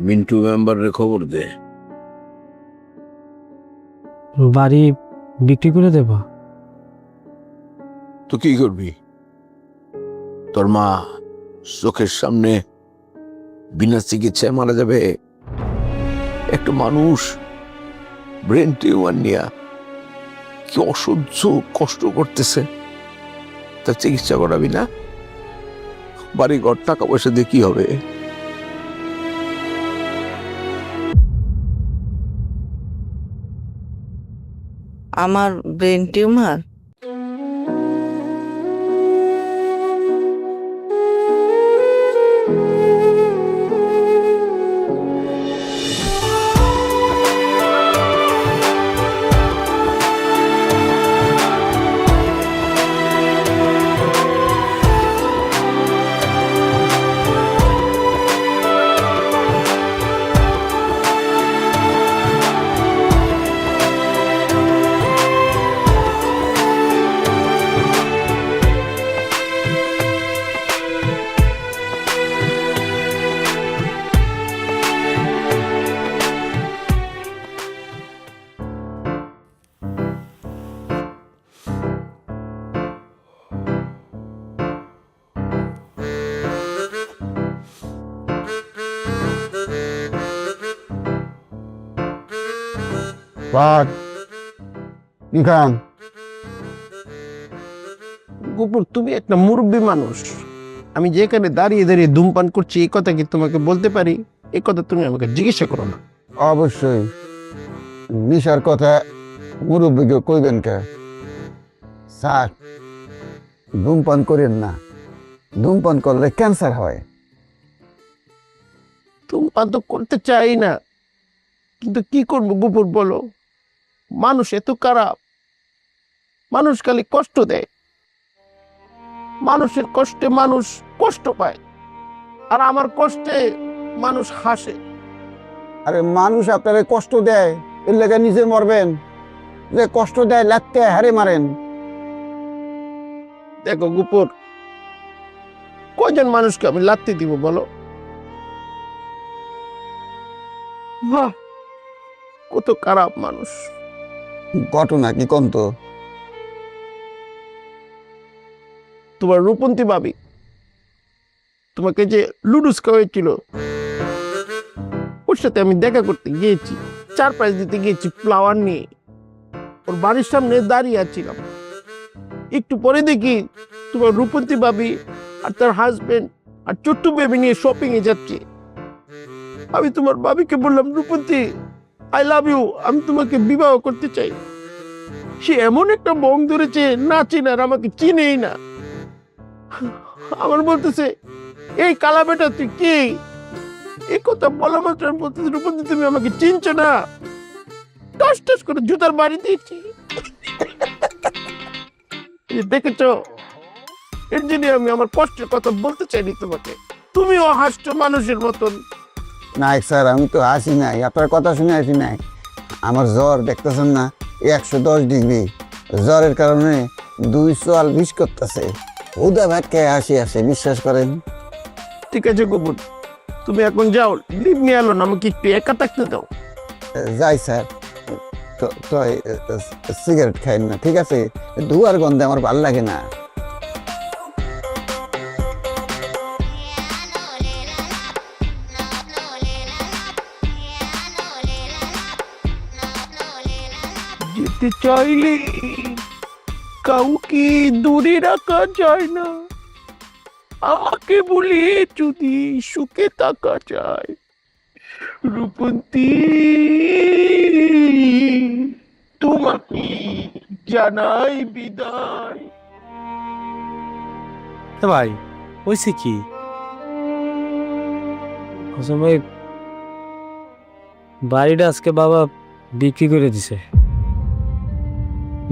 মিন্টু মেম্বারের খবর দে। বাড়ি বিক্রি করে দেব। তো কি করবি? তোর মা চোখের সামনে বিনা চিকিৎসায় মারা যাবে। একটা মানুষ ব্রেন টিউমার নিয়ে কি অসহ্য কষ্ট করতেছে, তার চিকিৎসা করাবি না? বাড়ি ঘর টাকা পয়সা দিয়ে কি হবে? আমার ব্রেন টিউমার? গোপুর, তুমি একটা মুরব্বী মানুষ। আমি যেখানে দাঁড়িয়ে দাঁড়িয়ে ধূমপান করছি এই কথা কি তোমাকে বলতে পারি? এই কথা তুমি আমাকে জিজ্ঞাসা করো না। অবশ্যই নিশার কথা মুরব্বীকে কইবেন কে? স্যার, ধূমপান করেন না, ধূমপান করলে ক্যান্সার হয়। ধূমপান তো করতে চাই না, কিন্তু কি করবো গোপুর বলো? মানুষ এত খারাপ, মানুষ খালি কষ্ট দেয়, মানুষের কষ্টে মানুষ কষ্ট পায়, আর আমার কষ্টে মানুষ হাসে। আরে মানুষ আপনারে কষ্ট দেয়, এর লেগে নিজে মরবেন? যে কষ্ট দেয় লাগতে হারে মারেন। দেখো গোপুর, কয়জন মানুষকে আমি লাত্তি দিব বলো? বাহ, কত খারাপ মানুষ। ঘটনা কি কন্ত? তোমার রূপন্তী ভাবি তোমাকে যে লুডুস খাওয়াইছিল, ওর সাথে আমি দেখা করতে গিয়েছি, সারপ্রাইজ দিতে গিয়েছি ফ্লাওয়ার নিয়ে। ওর বাড়ির সামনে দাঁড়িয়ে আছিলাম, একটু পরে দেখি তোমার রূপন্তী ভাবি আর তার হাজবেন্ড আর ছোট্ট বেবি নিয়ে শপিং এ যাচ্ছে। আমি তোমার ভাবিকে বললাম, রূপন্তী, আই লাভ ইউ, আমি তোমাকে বিবাহ করতে চাই। সে এমন একটা বং ধরেছে, না চিনার, আমাকে চিনেই না। আমার বলতেছে, এই কালা বেটা তুই কি? এই কথা বলা মাত্র আমি বলতেছি, রূপন্তী তুমি আমাকে চিনছো না? টস টস করে জুতার বাড়ি দিয়েছি। দেখেছ, এর জন্য আমি আমার কষ্টের কথা বলতে চাইনি তোমাকে। তুমিও হাসছো মানুষের মতন। না স্যার, আমি তো আসি নাই, আপনার কথা শুনে আসি নাই। আমার জ্বর দেখতেছেন না, 110 ডিগ্রি। জ্বরের কারণে 220 করতেছে। উদা ভাত খেয়ে আসে, বিশ্বাস করেন। ঠিক আছে গোপুর, তুমি এখন যাও, লিভ মি অ্যালোন, আমাকে একটু একা থাকতে দাও। যাই স্যার, তো সিগারেট খাইন না, ঠিক আছে? ধোঁয়ার গন্ধে আমার ভালো লাগে না। যেতে চাইলে কাউকে দূরে রাখা যায় না, আমাকে বলে যদি সুখে থাকা যায়। রূপন্তী, তোমাকে জানাই বিদায়। ভাই হয়েছে কি? ভাই, বাড়িটা আজকে বাবা বিক্রি করে দিছে,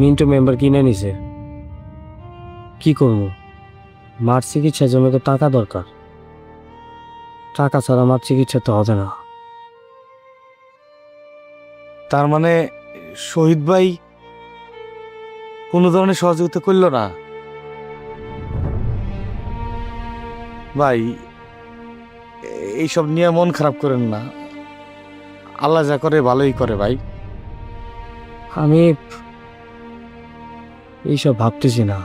মিন্টু মেম্বার কিনে নিছে। কি করবো? মার চিকিৎসার জন্য তো টাকা দরকার, টাকা ছাড়া মার চিকিৎসা তো হবে না। তার মানে শহীদ ভাই কোনো ধরনের সহযোগিতা করলো না? ভাই, এইসব নিয়ে মন খারাপ করেন না। আল্লাহ যা করে ভালোই করে ভাই। আমি এইসব ভাবতেছি না,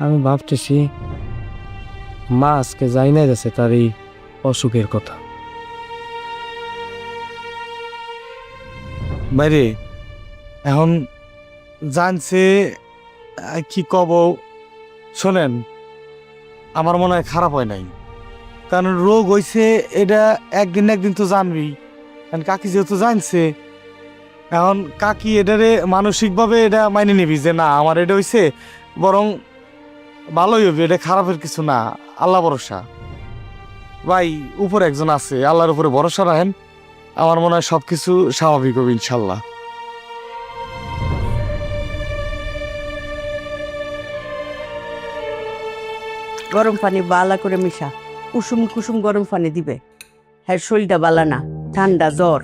আমি ভাবতেছি মা আজকে যাই না যাচ্ছে তার এই অসুখের কথা। বাইরে এখন জানছে কি কব, শোনেন আমার মনে হয় খারাপ হয় নাই, কারণ রোগ হইছে এটা একদিন না একদিন তো জানবি। কারণ কাকি যেহেতু জানছে, এখন কাকি এটারে মানসিকভাবে এটা মাইনে নিবি যে না আমার এটা হইছে, বরং ভালোই হবে, এটা খারাপের কিছু না, আল্লাহ ভরসা। ভাই উপরে একজন আছে, আল্লাহর উপরে ভরসা রাখেন, আমার মনে হয় সবকিছু স্বাভাবিক হবে ইনশাল্লাহ। গরম পানি বালা করে মিশা, কুসুম কুসুম গরম পানি দিবে। হ্যাঁ, শরীরটা বালা না, ঠান্ডা জ্বর।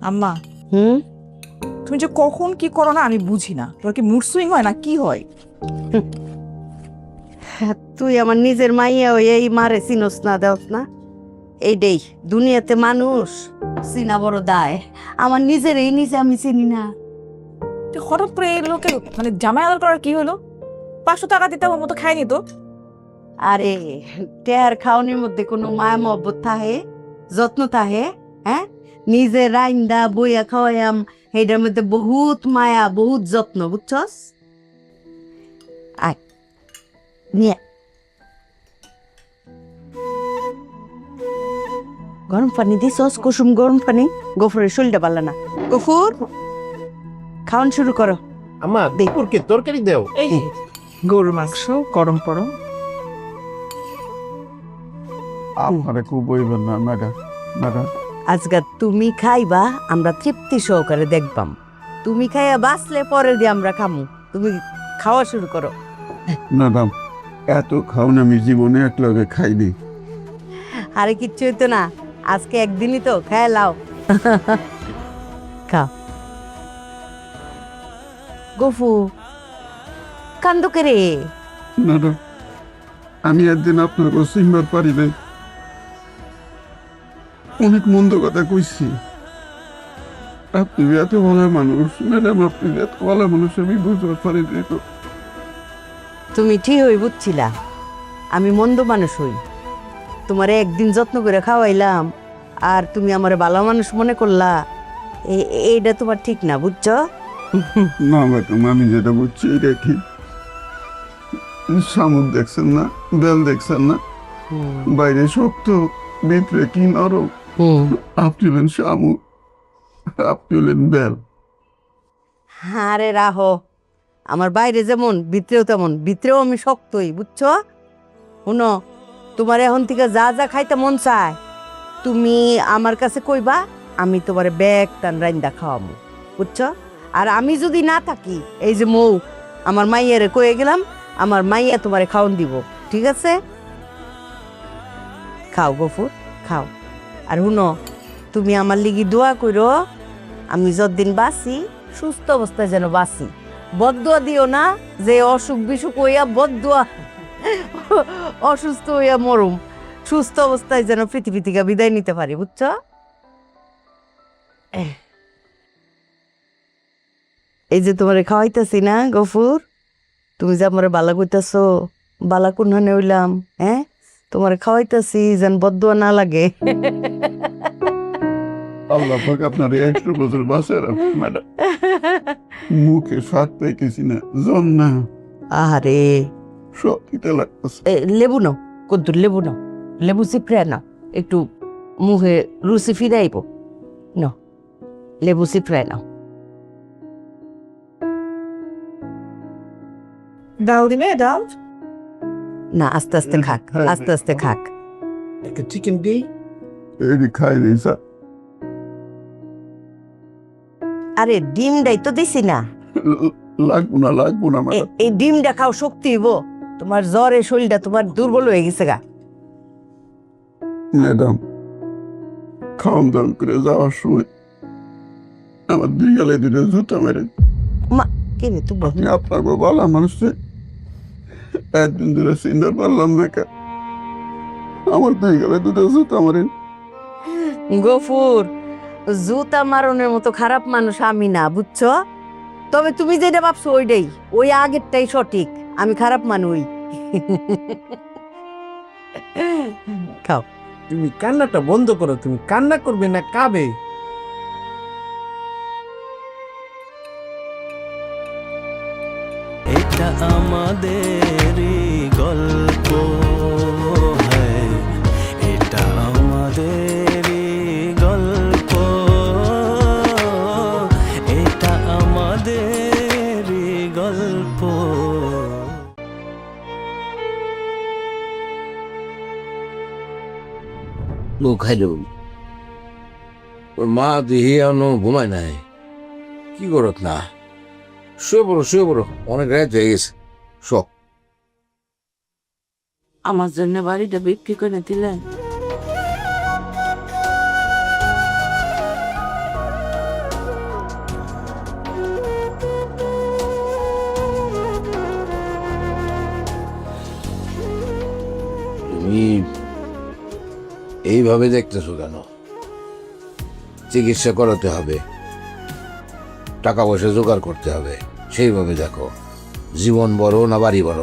আম্মা, হুম, তুমি যে কখন কি করো না আমি বুঝি না। তোর কি মুড সুইং হয় না কি হয়? তুই আমার নিজের মাইয়া হয়ে এই মারে চিনস না, দেওস না। এইটাই দুনিয়াতে মানুষ চিনা বড় দায়। আমার নিজের এই নিজে আমি চিনি না। তুই হঠাৎ করে এই লোকে মানে জামাই আদর করার কি হলো? 500 টাকা দিতে আমার মতো খায়নি তো। আরে টেয়ার খাওয়ানির মধ্যে কোনো মায়া মহব্বত থাহে, যত্ন থাহে? হ্যাঁ, নিজে রাইন্দা বইয়া খাওয়াইয়াম, এইটার মধ্যে বহুত মায়া, বহুত যত্ন, বুঝছস? আয় নিয়ে গরম পানি দিছস, কুসুম গরম পানি। গফুরের শরীরটা পারলা না। গফুর, খাওয়ান শুরু করো। আম্মা দুপুরকে তরকারি দেও। এই গরুর মাংস গরম করো। আপনারা খুব বইবেন না ম্যাডাম, ম্যাডাম। আজকাল তুমি খাইবা, আমরা তৃপ্তি সহকারে দেখবাম। তুমি খাইয়া বাঁচলে পরে দিয়ে আমরা খামু। তুমি খাওয়া শুরু করো। ম্যাডাম এত খাওন আমি জীবনে এক লগে খাইনি। আরে কিচ্ছু হইতো না, আজকে একদিনই তো, খায় লাও। খাও। গফু কান্দকে রে। ম্যাডাম আমি একদিন আপনার চিনবার পারি নাই, অনেক মন্দ কথা কইছি। আপনি এত ভালো মানুষ ম্যাডাম, আপনি এত ভালো মানুষ আমি বুঝতে পারি নাই তো। তুমি ঠিক হই বুঝছিলা, আমি মন্দ মানুষ হই। তোমারে একদিন যত্ন করে খাওয়াইলাম আর তুমি আমার ভালো মানুষ মনে করলা, এইটা তোমার ঠিক না, বুঝছো? না ম্যাডাম আমি যেটা বুঝছি এটা কি, শামুক দেখছেন না, বেল দেখছেন না, বাইরে শক্ত ভিতরে কি নরম। আপনি হলেন শামুক, আপনি হলেন বেল। আরে রাহো, আমার বাইরে যেমন ভিতরেও তেমন, ভিতরেও আমি শক্তই, বুঝছো? শুনো, তোমার এখন থেকে যা যা খাইতে মন চায় তুমি আমার কাছে কইবা, আমি তোমারে ব্যাগ টান রাইন্দা খাওয়াবো, বুঝছো? আর আমি যদি না থাকি, এই যে মৌ আমার মাইয়ারে কয়ে গেলাম, আমার মাইয়া তোমারে খাওন দিব, ঠিক আছে? খাও গফুর, খাও। আর শুনো, তুমি আমার লিগি দোয়া করো, আমি যতদিন বাঁচি সুস্থ অবস্থায় যেন বাঁচি। বদদোয়া দিও না যে অসুখ বিসুখ হইয়া বদদোয়া, অসুস্থ হইয়া মরুম। সুস্থ অবস্থায় যেন পৃথিবী থেকে বিদায় নিতে পারি, বুঝছো? এই যে তোমারে খাওয়াইতেছি না গফুর, তুমি যে আমার বালা কইতাছো, বালা কোনখানে হইলাম? হ্যাঁ, তোমারে খাওয়াইতেছি যেন বদদোয়া না লাগে। আল্লাহ পাক আপনার 100 বছর বাঁচার ম্যাডাম। মুখে স্বাদ পাইতেছি না, জন না, আরে সব দিতে লাগতেছে। লেবু নাও, কদ্দুর লেবু নাও, লেবু চিপড়ে নাও, একটু মুখে রুচি ফিরাইব। নাও, লেবু চিপড়ে নাও। ডাল দিবে ডাল? না, আস্তে আস্তে খাক, আস্তে আস্তে খাক। একটা চিকেন দিই। এটি খাই নেই স্যার। আরে ডিমটাই তো দিছি না। লাগবো না, লাগবো না ম্যাডাম। এই ডিমটা খাও, শক্তি হইব। তোমার জ্বরে শরীরটা তোমার দুর্বল হয়ে গেছে গা। ম্যাডাম খাওয়ান দাওয়ান করে যাওয়ার সময় আমার 2 গালে 2টা জুতা মেরে। মা কে রে তুই? আপনি আপনার ভালো মানুষে একদিন ধরে চিনতে পারলাম না কে, আমার 2 গালে 2টা জুতা মারেন। গফুর, জুতা মারনের মতো খারাপ মানুষ আমি না, বুঝছো? তবে তুমি যেটা ভাবছো ওইটাই, ওই আগেরটাই সঠিক। আমি খারাপ মানুষ। খাও। তুমি কান্নাটা বন্ধ করো, তুমি কান্না করবে না কাবে? এটা আমাদেরই গল্প, হ্যাঁ, এটা আমাদেরই গল্প, এটা আমাদেরই গল্প। ও খাইল ওর মা দেহি এখনো ঘুমায় নাই, কি করত না? শুয়ে পড়ো, অনেক রাত হয়ে গেছে। শোক আমার জন্য বাড়িটা বিক্রি করে দিলেন? তুমি এইভাবে দেখতেছো কেন? চিকিৎসা করাতে হবে, টাকা পয়সা জোগাড় করতে হবে, সেইভাবে দেখো। জীবন বড় না বাড়ি বড়?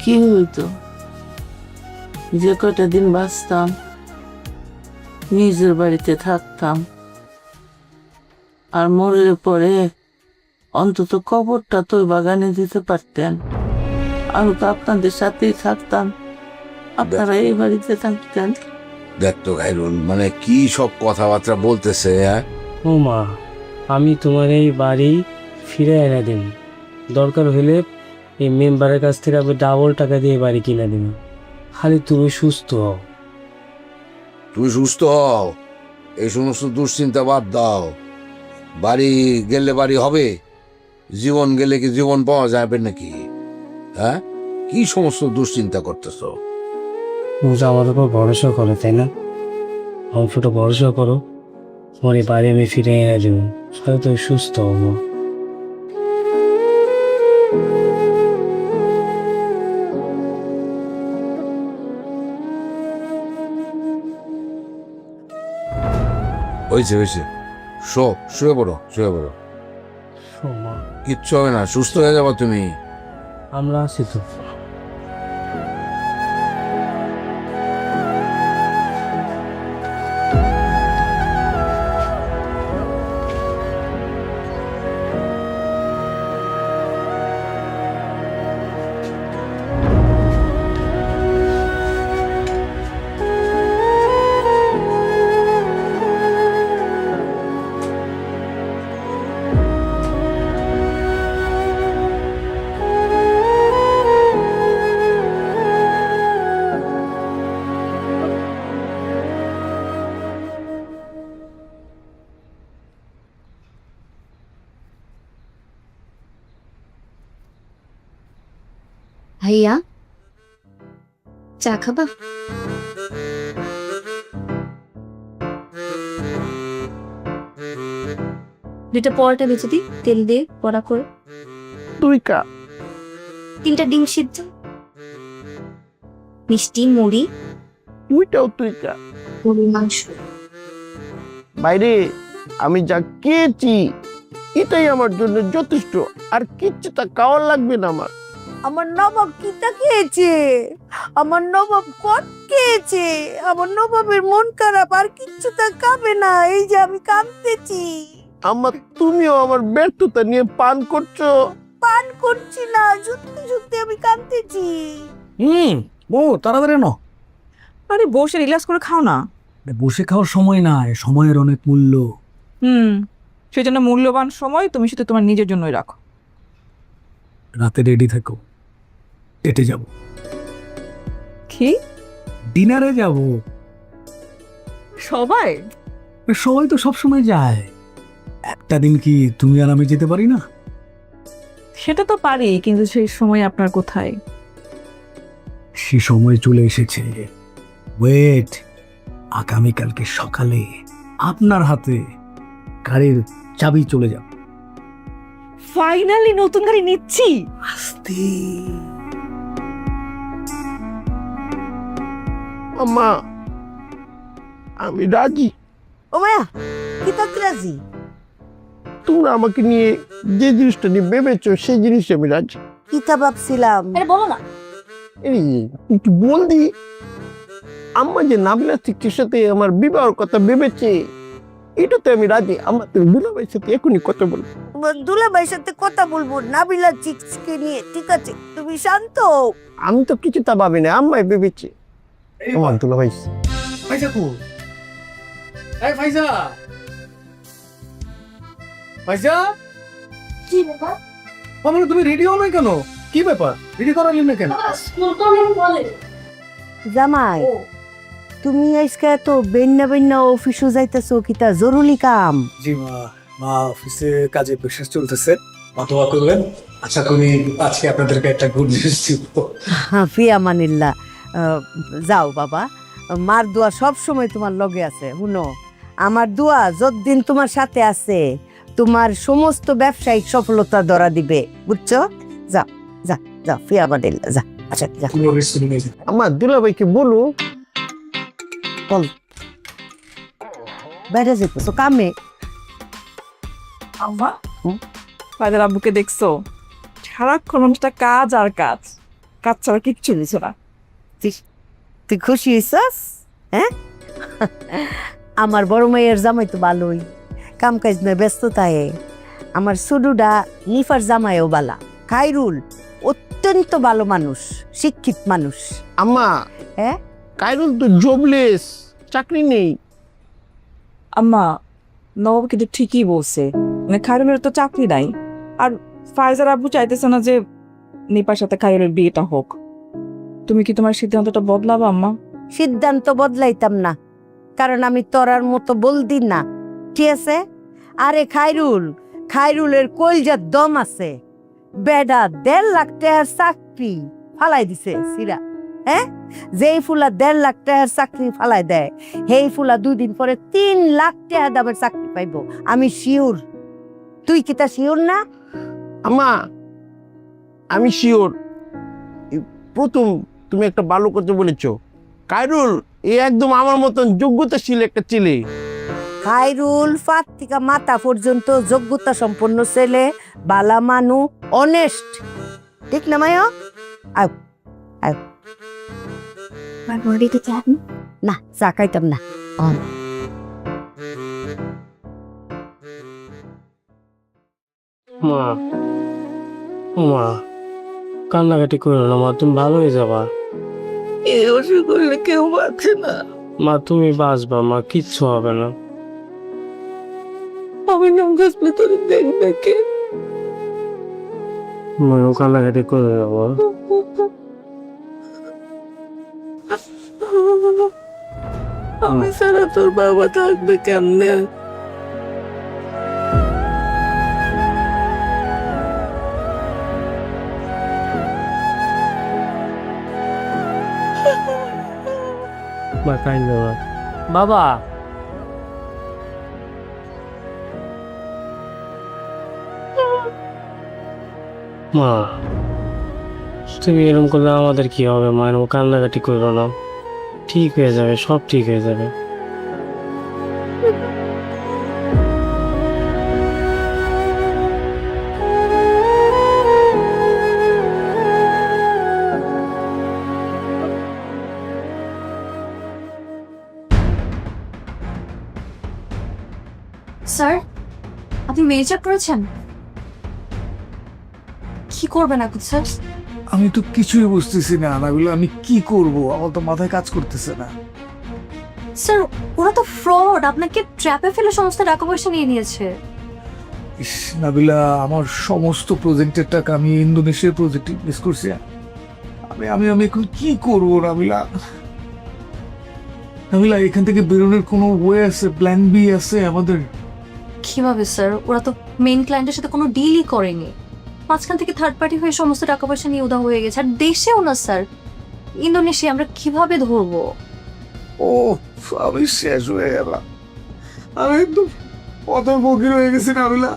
কি হইতো যে কটা দিন বাঁচতাম, নিজের বাড়িতে থাকতাম, আর মরলে পরে অন্তত কবরটা তো বাগানে দিতে পারতেন। আমি তো আপনাদের সাথেই থাকতাম, আপনারা এই বাড়িতে থাকতেন। দেখতো খাইরুল, মানে কি সব কথাবার্তা বলতেছে। হ্যাঁ, ও মা, আমি তোমার এই বাড়ি ফিরে এনে দিন। দরকার হলে এই মেম্বারের কাছ থেকে আমি ডাবল টাকা দিয়ে বাড়ি কিনে দিন। খালি তুমি সুস্থ হও। তুমি সুস্থ হও, এই সমস্ত দুশ্চিন্তা বাদ দাও। বাড়ি গেলে বাড়ি হবে, জীবন গেলে কি জীবন পাওয়া যাবে নাকি? হ্যাঁ, কি সমস্ত দুশ্চিন্তা করতেছো? তুমি তো আমার উপর ভরসা করো, তাই না? অল্পটা ভরসা করো, তোমার এই বাড়ি আমি ফিরে এনে দেবো। সাথে তুমি সুস্থ হবো। হয়েছে, শুয়ে পড়ো। মা, কিচ্ছু হবে না, সুস্থ হয়ে যাবো তুমি। আমরা আছি তো। ভাইয়া, চা খাবা? দুইটা পরোটা বেঁচে দিই তেল দিয়ে বড়া করে। 2 কাপ। 3টা ডিম সিদ্ধ, মিষ্টি মুড়ি, 2টাও 2 কাপ। গরুর মাংস। বাইরে আমি যা খেয়েছি এটাই আমার জন্য যথেষ্ট, আর কিচ্ছু তা খাওয়ার লাগবে না আমার। আমার নবাব কিটা খেয়েছে, আমার নবাব কট খেয়েছে, আমার নবাবের মন খারাপ, আর কিচ্ছু তা খাবে না। এই যে আমি কাঁদতেছি। আমার তুমিও আমার ব্যর্থতা নিয়ে পান করছো। পান করছি না, সত্যি সত্যি আমি কাঁদতেছি। ও তাড়াতাড়ি ন। আরে বসে রিল্যাক্স করে খাও না। বসে খাওয়ার সময় নাই, সময়ের অনেক মূল্য। সেই জন্য মূল্যবান সময় তুমি শুধু তোমার নিজের জন্যই রাখো। রাতে রেডি থাকো, ডেটে যাব। কি? ডিনারে যাব। সবাই? সবাই তো সবসময় যায়, একটা দিন কি তুমি আর আমি যেতে পারি না? সেটা তো পারি, কিন্তু সেই সময় আপনার কোথায়? সে সময় চলে এসেছে। ওয়েট, আগামীকালকে সকালে আপনার হাতে গাড়ির চাবি চলে যাবে। ফাইনালি নতুন গাড়ি নিচ্ছি। আস্তে। আম্মা আমি রাজি। ও মায়া কি তাতে রাজি? তোমরা আমাকে নিয়ে যে জিনিসটা নিয়ে ভেবেছো সেই জিনিসটা আমি রাজি। কিতা ভাবছিলাম? আরে বলো না। এই একটু বল দি, আম্মা যে নাবিলা চিকির সাথে আমার বিবাহের কথা ভেবেছে এটাতে আমি রাজি। আম্মা তুমি দুলাভাইয়ের সাথে এখনই কথা বলবো। দুলাভাইয়ের সাথে কথা বলবো নাবিলা চিক্সকে নিয়ে, ঠিক আছে? তুমি শান্ত হও। আমি তো কিছু তা ভাবি না, আম্মাই ভেবেছে। আমার দুলাভাই ফাইজা কো? এই ফাইজা, ফাইজা, কি ব্যাপার? মামা তুমি রেডি হও না কেন? কি ব্যাপার, রেডি করালি না কেন? স্কুল তো আমি বলে জামাই তুমি আজকে এত বেন্না অফিসে যাইতেছো, কিতা জরুরি কাম? জি মা অফিসে কাজে প্রেশার চলতেছে, মা দোয়া করবেন। আশা করি আজকে আপনাদেরকে একটা গুড নিউজ দিব। ফি আমানিল্লাহ। যাও বাবা, মার দোয়া সব সময় তোমার লগে আছে। শুনো, আমার দোয়া যতদিন তোমার সাথে আছে তোমার সমস্ত ব্যবসায়িক সফলতা ধরা দিবে, বুঝছো? যাও যাও যাও, ফি আমানিল্লাহ, যা। আচ্ছা যা। কোনো রিস্ক নেই। আমার দুলাভাইকে বলো বল, বাইরে যেতেছো কামে? আম্মা ফায়দার আব্বুকে দেখছো? সারাক্ষণ মানুষটা কাজ আর কাজ, কাজ ছাড়া কিচ্ছু দিছো না। তুই খুশি হইছস? হ্যাঁ, আমার বড় মেয়ের জামাই তো ভালোই, কাম কাজ নয় ব্যস্ততায়। আমার সুডুডা নিফার জামাইও বালা, খাইরুল অত্যন্ত ভালো মানুষ, শিক্ষিত মানুষ। আম্মা হ্যাঁ, কাইরুল তো জবলেস, চাকরি নেই। আম্মা নবাব কিন্তু ঠিকই বলছে, মানে খায়রুলের তো চাকরি নাই। আর ফায়জার আব্বু চাইতেছে না যে নিপার সাথে খায়রুলের বিয়েটা হোক। তুমি কি তোমার সিদ্ধান্তটা বদলাবা আম্মা? সিদ্ধান্ত বদলাইতাম না, কারণ আমি তোরার মতো বলদি না, ঠিক আছে? আরে খায়রুলের কলজার দম আছে। বেডা 1.5 লাখ টাকার চাকরি ফালাই দিছে সিরা। হ্যাঁ, যেই ফুলা 1.5 লাখ টাকার চাকরি ফালাই দেয়, সেই ফুলা 2 দিন পরে 3 লাখ টাকা দামের চাকরি পাইবো। আমি শিওর। তুই কি তা শিওর না? আম্মা আমি শিওর। প্রথম তুমি একটা ভালো কথা বলেছো, কাইরুল এ একদম আমার মতন যোগ্যতাশীল একটা ছেলে। খায়রুল ফাত থেকে মাথা পর্যন্ত যোগ্যতা সম্পন্ন ছেলে, বালা মানু, অনেস্ট, ঠিক না মায়া? আয় আয়। দিতে চান? না, চা খাইতাম না। মা, ও মা, কান্নাকাটি করো না মা, তুমি ভালো হয়ে যাবা। এই অসুখ করলে কেউ বাঁচে না। মা তুমি বাঁচবা মা, কিচ্ছু হবে না। আমি নাম হাসপাতালে দেখবে কে? মা কান্নাকাটি করো না মা। আমি ছাড়া তোর বাবা থাকবে কেমনে? মা কাইন্দ না বাবা। মা তুমি এরকম করলে আমাদের কি হবে মা? এরকম কান্নাকাটি করো না, ঠিক হয়ে যাবে, সব ঠিক হয়ে যাবে। স্যার, আপনি মেয়ে চেক করেছেন? কি করবেন এখন স্যার? আমি তো কিছুই বুঝতেছি না নাবিলা, আমি কি করব? আমার তো মাথায় কাজ করতেছে না। স্যার, ওরা তো ফ্রড, আপনাকে ট্র্যাপে ফেলে সমস্ত টাকা পয়সা নিয়ে নিয়েছে। ইস নাবিলা, আমার সমস্ত প্রজেক্টের টাকা আমি ইন্দোনেশিয়ার প্রজেক্টে ইনভেস্ট করছি। আমি এখন কি করবো নাবিলা? নাবিলা, এখান থেকে বেরোনোর কোনো ওয়ে আছে? প্ল্যান বি আছে আমাদের? কিভাবে স্যার? ওরা তো মেইন ক্লায়েন্টের সাথে কোনো ডিলই করেনি, মাঝখান থেকে থার্ড পার্টি হয়ে সমস্ত টাকা পয়সা নিয়ে উদা হয়ে গেছে। আর দেশেও না স্যার, ইন্দোনেশিয়া, আমরা কিভাবে ধরবো? ও, আমি শেষ হয়ে গেলাম। আমি একদম পথের ফকির হয়ে গেছি নাবিলা।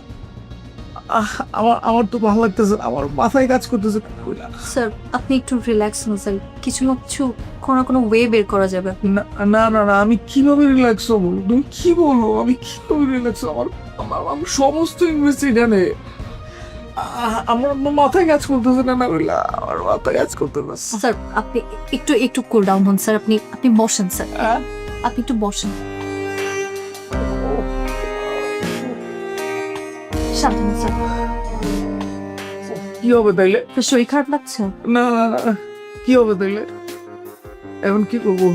আমার আমার তো ভালো লাগতেছে না, আমার মাথায় কাজ করতেছে কইলা। স্যার আপনি একটু রিল্যাক্স হন স্যার, কিছু না কিছু কোনো না কোনো ওয়ে বের করা যাবে। না না না না, আমি কিভাবে রিল্যাক্স হবো? তুমি কি বলো, আমি কিভাবে রিল্যাক্স হবো? আমার সমস্ত ইনভেস্ট এখানে। আমার মাথায় কাজ করতেছে না নাবিলা, আমার মাথায় কাজ করতেছে না। স্যার আপনি একটু একটু কুল ডাউন হন স্যার, আপনি আপনি বসেন স্যার, হ্যাঁ? আপনি একটু বসেন, শান্ত হন স্যার। কি হবে তাইলে? আপনার শরীর খারাপ লাগছে? না না না, কি হবে তাইলে? এখন কি করবো?